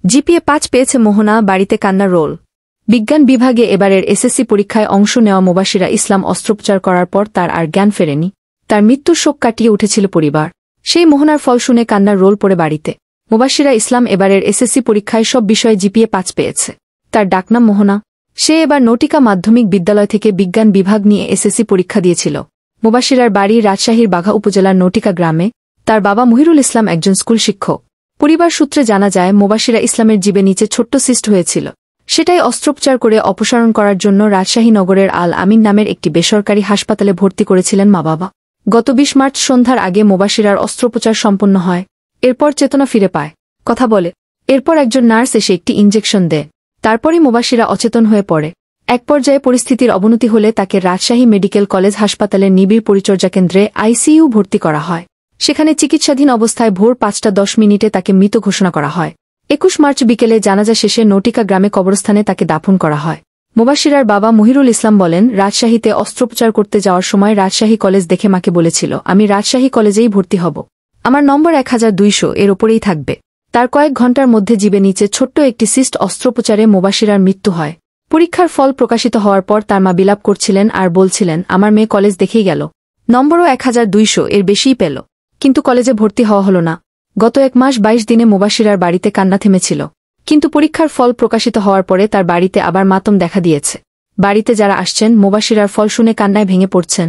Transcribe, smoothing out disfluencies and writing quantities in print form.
GPA ৫ পেয়েছে মোহনা, বাড়িতে কান্নার রোল। বিজ্ঞান বিভাগে এবারের এসএসসি পরীক্ষায় অংশ নেওয়া মুবাশিরা ইসলাম অস্ত্রোপচার করার পর তার আর জ্ঞান ফেরেনি। তার মৃত্যুর শোক কাটিয়ে উঠেছিল পরিবার। সেই মোহনার ফল শুনে কান্নার রোল পড়ে বাড়িতে। মুবাশিরা ইসলাম এবারের এসএসসি পরীক্ষায় সব বিষয়ে জিপিএ ৫ পেয়েছে। তার ডাকনাম মোহনা। সে এবার নটিকা মাধ্যমিক বিদ্যালয় থেকে বিজ্ঞান বিভাগ নিয়ে এসএসসি পরীক্ষা দিয়েছিল। মুবাশিরার বাড়ি রাজশাহীর বাঘা উপজেলার নটিকা গ্রামে। তার বাবা মহিরুল ইসলাম একজন স্কুল শিক্ষক। পরিবার সূত্রে জানা যায়, মুবাশিরা ইসলামের জিবে নিচে ছোট্ট সিস্ট হয়েছিল। সেটাই অস্ত্রোপচার করে অপসারণ করার জন্য রাজশাহী নগরের আল আমিন নামের একটি বেসরকারি হাসপাতালে ভর্তি করেছিলেন মা বাবা। গত ২০ মার্চ সন্ধ্যার আগে মুবাশিরার অস্ত্রোপচার সম্পন্ন হয়। এরপর চেতনা ফিরে পায়, কথা বলে। এরপর একজন নার্স এসে একটি ইনজেকশন দেয়। তারপরই মুবাশিরা অচেতন হয়ে পড়ে। এক পর্যায়ে পরিস্থিতির অবনতি হলে তাকে রাজশাহী মেডিকেল কলেজ হাসপাতালের নিবিড় পরিচর্যা কেন্দ্রে আইসিইউ ভর্তি করা হয়। সেখানে চিকিৎসাধীন অবস্থায় ভোর ৫টা ১০ তাকে মৃত ঘোষণা করা হয়। ২১ মার্চ বিকেলে জানাজা শেষে নটিকা গ্রামে কবরস্থানে তাকে দাফন করা হয়। মুবাশিরার বাবা মহিরুল ইসলাম বলেন, রাজশাহীতে অস্ত্রোপচার করতে যাওয়ার সময় রাজশাহী কলেজ দেখে মাকে বলেছিল, আমি রাজশাহী কলেজেই ভর্তি হব। আমার নম্বর ১২০০ এর ওপরেই থাকবে। তার কয়েক ঘণ্টার মধ্যে জিবে নিচে ছোট্ট একটি সিস্ট অস্ত্রোপচারে মুবাশিরার মৃত্যু হয়। পরীক্ষার ফল প্রকাশিত হওয়ার পর তার মা বিলাপ করছিলেন আর বলছিলেন, আমার মেয়ে কলেজ দেখেই গেল, নম্বরও ১২০০ এর বেশিই পেল, কিন্তু কলেজে ভর্তি হওয়া হল না। গত ১ মাস ২২ দিনে মুবাশিরার বাড়িতে কান্না থেমেছিল। কিন্তু পরীক্ষার ফল প্রকাশিত হওয়ার পরে তার বাড়িতে আবার মাতম দেখা দিয়েছে। বাড়িতে যারা আসছেন, মুবাশিরার ফল শুনে কান্নায় ভেঙে পড়ছেন।